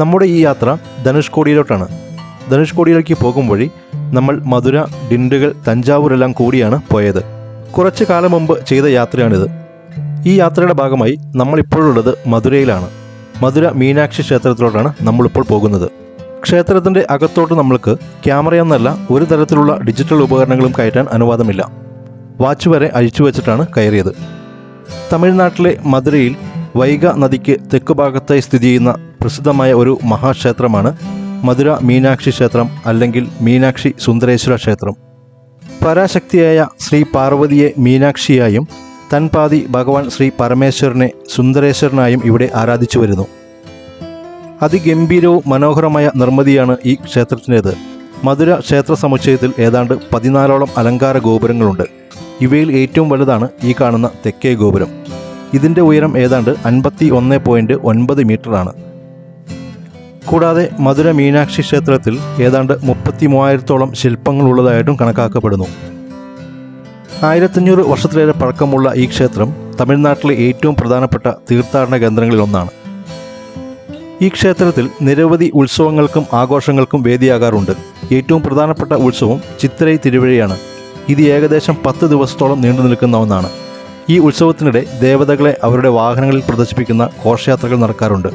നമ്മുടെ ഈ യാത്ര ധനുഷ്കോടിയിലോട്ടാണ്. ധനുഷ്കോടിയിലേക്ക് പോകും വഴി നമ്മൾ മധുര, ഡിണ്ടുഗൽ, തഞ്ചാവൂരെല്ലാം കൂടിയാണ് പോയത്. കുറച്ച് കാലം മുമ്പ് ചെയ്ത യാത്രയാണിത്. ഈ യാത്രയുടെ ഭാഗമായി നമ്മളിപ്പോഴുള്ളത് മധുരയിലാണ്. മധുര മീനാക്ഷി ക്ഷേത്രത്തിലോട്ടാണ് നമ്മളിപ്പോൾ പോകുന്നത്. ക്ഷേത്രത്തിൻ്റെ അകത്തോട്ട് നമ്മൾക്ക് ക്യാമറയെന്നല്ല ഒരു തരത്തിലുള്ള ഡിജിറ്റൽ ഉപകരണങ്ങളും കയറ്റാൻ അനുവാദമില്ല. വാച്ച് വരെ അഴിച്ചു വെച്ചിട്ടാണ് കയറിയത്. തമിഴ്നാട്ടിലെ മധുരയിൽ വൈഗ നദിക്ക് തെക്കുഭാഗത്തായി സ്ഥിതി ചെയ്യുന്ന പ്രസിദ്ധമായ ഒരു മഹാക്ഷേത്രമാണ് മധുര മീനാക്ഷി ക്ഷേത്രം, അല്ലെങ്കിൽ മീനാക്ഷി സുന്ദരേശ്വര ക്ഷേത്രം. പരാശക്തിയായ ശ്രീ പാർവതിയെ മീനാക്ഷിയായും തൻപാതി ഭഗവാൻ ശ്രീ പരമേശ്വരനെ സുന്ദരേശ്വരനായും ഇവിടെ ആരാധിച്ചു വരുന്നു. അതിഗംഭീരവും മനോഹരമായ നിർമ്മിതിയാണ് ഈ ക്ഷേത്രത്തിൻ്റേത്. മധുര ക്ഷേത്ര സമുച്ചയത്തിൽ ഏതാണ്ട് 14ഓളം അലങ്കാര ഗോപുരങ്ങളുണ്ട്. ഇവയിൽ ഏറ്റവും വലുതാണ് ഈ കാണുന്ന തെക്കേ ഗോപുരം. ഇതിൻ്റെ ഉയരം ഏതാണ്ട് 51.9 മീറ്ററാണ്. കൂടാതെ മധുര മീനാക്ഷി ക്ഷേത്രത്തിൽ ഏതാണ്ട് 33,000ഓളം ശില്പങ്ങളുള്ളതായിട്ടും കണക്കാക്കപ്പെടുന്നു. 1500 വർഷത്തിലേറെ പഴക്കമുള്ള ഈ ക്ഷേത്രം തമിഴ്നാട്ടിലെ ഏറ്റവും പ്രധാനപ്പെട്ട തീർത്ഥാടന കേന്ദ്രങ്ങളിലൊന്നാണ്. ഈ ക്ഷേത്രത്തിൽ നിരവധി ഉത്സവങ്ങൾക്കും ആഘോഷങ്ങൾക്കും വേദിയാകാറുണ്ട്. ഏറ്റവും പ്രധാനപ്പെട്ട ഉത്സവം ചിത്തിരൈ തിരുവഴിയാണ്. ഇത് ഏകദേശം 10 ദിവസത്തോളം നീണ്ടു നിൽക്കുന്ന ഒന്നാണ്. ഈ ഉത്സവത്തിനിടെ ദേവതകളെ അവരുടെ വാഹനങ്ങളിൽ പ്രദർശിപ്പിക്കുന്ന ഘോഷയാത്രകൾ നടക്കാറുണ്ട്.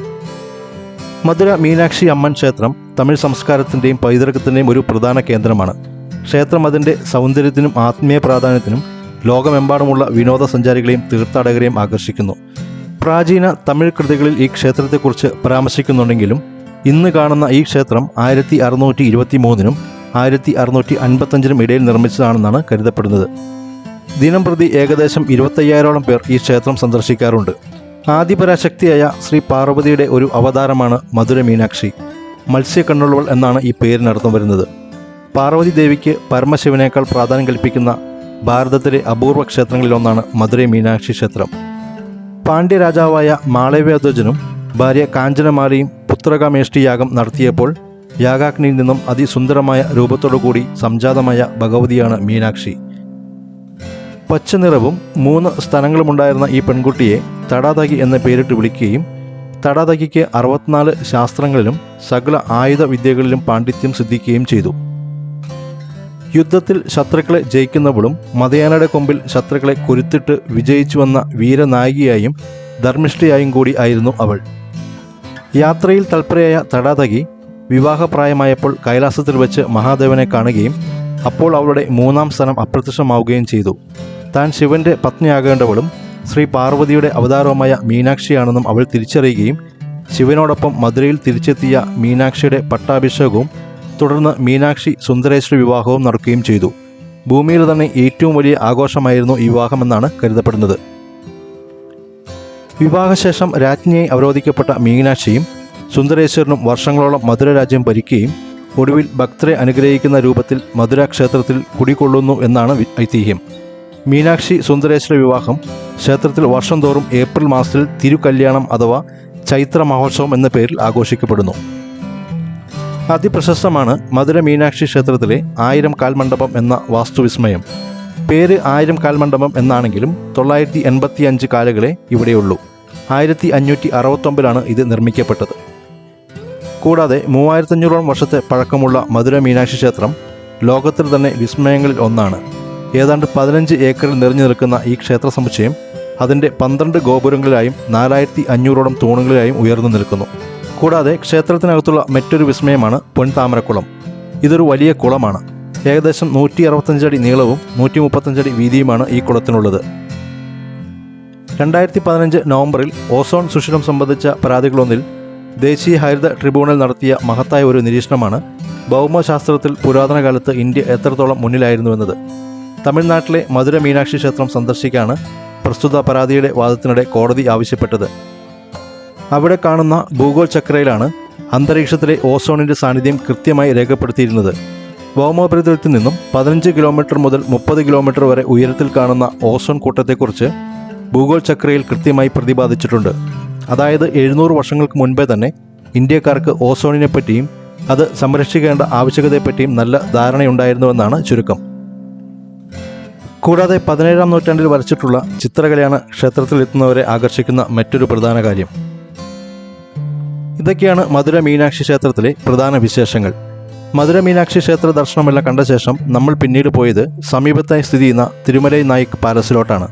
മധുര മീനാക്ഷി അമ്മൻ ക്ഷേത്രം തമിഴ് സംസ്കാരത്തിൻ്റെയും പൈതൃകത്തിൻ്റെയും ഒരു പ്രധാന കേന്ദ്രമാണ്. ക്ഷേത്രം അതിൻ്റെ സൗന്ദര്യത്തിനും ആത്മീയ പ്രാധാന്യത്തിനും ലോകമെമ്പാടുമുള്ള വിനോദസഞ്ചാരികളെയും തീർത്ഥാടകരെയും ആകർഷിക്കുന്നു. പ്രാചീന തമിഴ് കൃതികളിൽ ഈ ക്ഷേത്രത്തെക്കുറിച്ച് പരാമർശിക്കുന്നുണ്ടെങ്കിലും ഇന്ന് കാണുന്ന ഈ ക്ഷേത്രം 1623 1655 ഇടയിൽ നിർമ്മിച്ചതാണെന്നാണ് കരുതപ്പെടുന്നത്. ദിനം പ്രതി ഏകദേശം 25,000ഓളം പേർ ഈ ക്ഷേത്രം സന്ദർശിക്കാറുണ്ട്. ആദിപരാശക്തിയായ ശ്രീ പാർവതിയുടെ ഒരു അവതാരമാണ് മധുര മീനാക്ഷി. മത്സ്യക്കണ്ണുള്ളവൾ എന്നാണ് ഈ പേരിനർത്ഥം വരുന്നത്. പാർവതി ദേവിക്ക് പരമശിവനേക്കാൾ പ്രാധാന്യം കൽപ്പിക്കുന്ന ഭാരതത്തിലെ അപൂർവ ക്ഷേത്രങ്ങളിലൊന്നാണ് മധുര മീനാക്ഷി ക്ഷേത്രം. പാണ്ഡ്യരാജാവായ മാളവ്യധ്വജനും ഭാര്യ കാഞ്ചനമാലയും പുത്രകാമേഷ്ടി യാഗം നടത്തിയപ്പോൾ യാഗാഗ്നിയിൽ നിന്നും അതിസുന്ദരമായ രൂപത്തോടുകൂടി സംജാതമായ ഭഗവതിയാണ് മീനാക്ഷി. പച്ച നിറവും 3 സ്ഥലങ്ങളുമുണ്ടായിരുന്ന ഈ പെൺകുട്ടിയെ തടാതകി എന്ന പേരിട്ട് വിളിക്കുകയും തടാതകിക്ക് 64 ശാസ്ത്രങ്ങളിലും സകല ആയുധ വിദ്യകളിലും പാണ്ഡിത്യം സിദ്ധിക്കുകയും ചെയ്തു. യുദ്ധത്തിൽ ശത്രുക്കളെ ജയിക്കുന്നവളും മതയാനയുടെ കൊമ്പിൽ ശത്രുക്കളെ കുരുത്തിട്ട് വിജയിച്ചു വന്ന വീരനായികയായും ധർമ്മിഷ്ഠയായും കൂടി ആയിരുന്നു അവൾ. യാത്രയിൽ തൽപരയായ തടാതകി വിവാഹപ്രായമായപ്പോൾ കൈലാസത്തിൽ വെച്ച് മഹാദേവനെ കാണുകയും അപ്പോൾ അവളുടെ 3ാം സ്ഥാനം അപ്രത്യക്ഷമാവുകയും ചെയ്തു. താൻ ശിവന്റെ പത്നിയാകേണ്ടവളും ശ്രീ പാർവതിയുടെ അവതാരവുമായ മീനാക്ഷിയാണെന്നും അവൾ തിരിച്ചറിയുകയും ശിവനോടൊപ്പം മധുരയിൽ തിരിച്ചെത്തിയ മീനാക്ഷിയുടെ പട്ടാഭിഷേകവും തുടർന്ന് മീനാക്ഷി സുന്ദരേശ്വര വിവാഹവും നടക്കുകയും ചെയ്തു. ഭൂമിയിൽ തന്നെ ഏറ്റവും വലിയ ആഘോഷമായിരുന്നു ഈ വിവാഹമെന്നാണ് കരുതപ്പെടുന്നത്. വിവാഹശേഷം രാജ്ഞിയായി അവരോധിക്കപ്പെട്ട മീനാക്ഷിയും സുന്ദരേശ്വരനും വർഷങ്ങളോളം മധുര രാജ്യം ഭരിക്കുകയും ഒടുവിൽ ഭക്തരെ അനുഗ്രഹിക്കുന്ന രൂപത്തിൽ മധുര ക്ഷേത്രത്തിൽ കുടികൊള്ളുന്നു എന്നാണ് ഐതിഹ്യം. മീനാക്ഷി സുന്ദരേശ്വര വിവാഹം ക്ഷേത്രത്തിൽ വർഷം തോറും ഏപ്രിൽ മാസത്തിൽ തിരുകല്യാണം അഥവാ ചൈത്ര മഹോത്സവം എന്ന പേരിൽ ആഘോഷിക്കപ്പെടുന്നു. അതിപ്രശസ്തമാണ് മധുര മീനാക്ഷി ക്ഷേത്രത്തിലെ 1000 കാൽമണ്ഡപം എന്ന വാസ്തുവിസ്മയം. പേര് 1000 കാൽമണ്ഡപം എന്നാണെങ്കിലും 985 കാലുകളെ ഇവിടെയുള്ളൂ. 1569 ഇത് നിർമ്മിക്കപ്പെട്ടത്. കൂടാതെ 3500ഓളം വർഷത്തെ പഴക്കമുള്ള മധുര മീനാക്ഷി ക്ഷേത്രം ലോകത്തിൽ തന്നെ വിസ്മയങ്ങളിൽ ഒന്നാണ്. ഏതാണ്ട് 15 ഏക്കറിൽ നിറഞ്ഞു നിൽക്കുന്ന ഈ ക്ഷേത്ര സമുച്ചയം അതിൻ്റെ 12 ഗോപുരങ്ങളിലായും 4500ഓളം തൂണുകളിലായും ഉയർന്നു നിൽക്കുന്നു. കൂടാതെ ക്ഷേത്രത്തിനകത്തുള്ള മറ്റൊരു വിസ്മയമാണ് പൊൻതാമരക്കുളം. ഇതൊരു വലിയ കുളമാണ്. ഏകദേശം 165 അടി നീളവും 135 അടി വീതിയുമാണ് ഈ കുളത്തിനുള്ളത്. 2015 നവംബറിൽ ഓസോൺ സുഷിരം സംബന്ധിച്ച പരാതികളൊന്നിൽ ദേശീയ ഹരിത ട്രിബ്യൂണൽ നടത്തിയ മഹത്തായ ഒരു നിരീക്ഷണമാണ് ഭൗമശാസ്ത്രത്തിൽ പുരാതന കാലത്ത് ഇന്ത്യ എത്രത്തോളം മുന്നിലായിരുന്നുവെന്നത്. തമിഴ്നാട്ടിലെ മധുര മീനാക്ഷി ക്ഷേത്രം സന്ദർശിക്കാണ് പ്രസ്തുത പരാതിയുടെ വാദത്തിനിടെ കോടതി ആവശ്യപ്പെട്ടത്. അവിടെ കാണുന്ന ഭൂഗോൾ ചക്രയിലാണ് അന്തരീക്ഷത്തിലെ ഓസോണിൻ്റെ സാന്നിധ്യം കൃത്യമായി രേഖപ്പെടുത്തിയിരുന്നത്. ഭൗമോപരിതലത്തിൽ നിന്നും 15 കിലോമീറ്റർ മുതൽ 30 കിലോമീറ്റർ വരെ ഉയരത്തിൽ കാണുന്ന ഓസോൺ കൂട്ടത്തെക്കുറിച്ച് ഭൂഗോൾ ചക്രയിൽ കൃത്യമായി പ്രതിപാദിച്ചിട്ടുണ്ട്. അതായത് 700 വർഷങ്ങൾക്ക് മുൻപേ തന്നെ ഇന്ത്യക്കാർക്ക് ഓസോണിനെ പറ്റിയും അത് സംരക്ഷിക്കേണ്ട ആവശ്യകതയെപ്പറ്റിയും നല്ല ധാരണയുണ്ടായിരുന്നുവെന്നാണ് ചുരുക്കം. കൂടാതെ 17ാം നൂറ്റാണ്ടിൽ വരച്ചിട്ടുള്ള ചിത്രകലയാണ് ക്ഷേത്രത്തിൽ എത്തുന്നവരെ ആകർഷിക്കുന്ന മറ്റൊരു പ്രധാന കാര്യം. ഇതൊക്കെയാണ് മധുര മീനാക്ഷി ക്ഷേത്രത്തിലെ പ്രധാന വിശേഷങ്ങൾ. മധുര മീനാക്ഷി ക്ഷേത്ര ദർശനമെല്ലാം കണ്ട ശേഷം നമ്മൾ പിന്നീട് പോയത് സമീപത്തായി സ്ഥിതി ചെയ്യുന്ന തിരുമലൈ നായിക് പാലസിലോട്ടാണ്.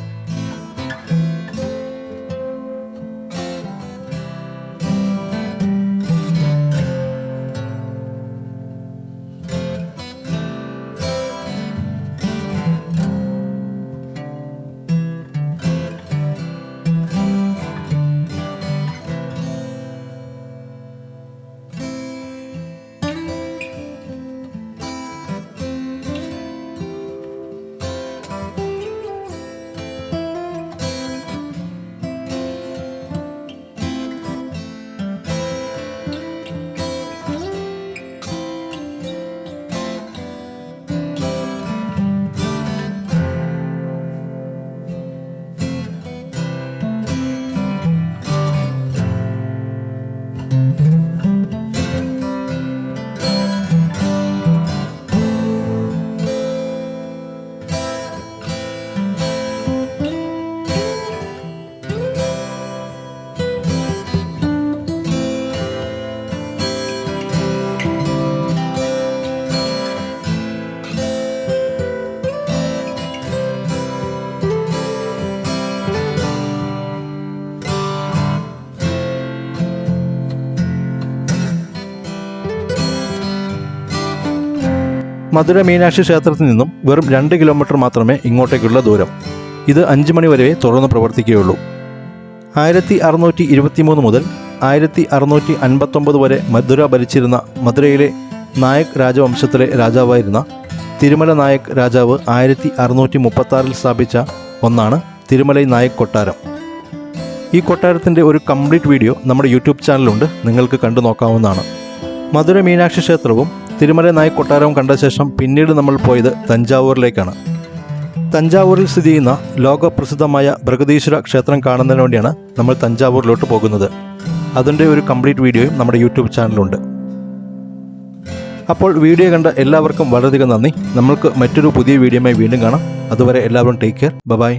മധുര മീനാക്ഷി ക്ഷേത്രത്തിൽ നിന്നും വെറും 2 കിലോമീറ്റർ മാത്രമേ ഇങ്ങോട്ടേക്കുള്ള ദൂരം. ഇത് 5 മണി വരെ തുറന്ന് പ്രവർത്തിക്കുകയുള്ളൂ. 1623 മുതൽ 1659 വരെ മധുര ഭരിച്ചിരുന്ന മധുരയിലെ നായക് രാജവംശത്തിലെ രാജാവായിരുന്ന തിരുമല നായക് രാജാവ് 1636 സ്ഥാപിച്ച ഒന്നാണ് തിരുമലൈ നായക് കൊട്ടാരം. ഈ കൊട്ടാരത്തിൻ്റെ ഒരു കംപ്ലീറ്റ് വീഡിയോ നമ്മുടെ യൂട്യൂബ് ചാനലുണ്ട്, നിങ്ങൾക്ക് കണ്ടു നോക്കാവുന്നതാണ്. മധുര മീനാക്ഷി ക്ഷേത്രവും തിരുമല നായക് കൊട്ടാരവും കണ്ട ശേഷം പിന്നീട് നമ്മൾ പോയത് തഞ്ചാവൂരിലേക്കാണ്. തഞ്ചാവൂരിൽ സ്ഥിതി ചെയ്യുന്ന ലോകപ്രസിദ്ധമായ ബൃഹദീശ്വര ക്ഷേത്രം കാണുന്നതിന് വേണ്ടിയാണ് നമ്മൾ തഞ്ചാവൂരിലോട്ട് പോകുന്നത്. അതിൻ്റെ ഒരു കംപ്ലീറ്റ് വീഡിയോയും നമ്മുടെ യൂട്യൂബ് ചാനലുണ്ട്. അപ്പോൾ വീഡിയോ കണ്ട എല്ലാവർക്കും വളരെയധികം നന്ദി. നമ്മൾക്ക് മറ്റൊരു പുതിയ വീഡിയോയുമായി വീണ്ടും കാണാം. അതുവരെ എല്ലാവരും ടേക്ക് കെയർ. ബൈ.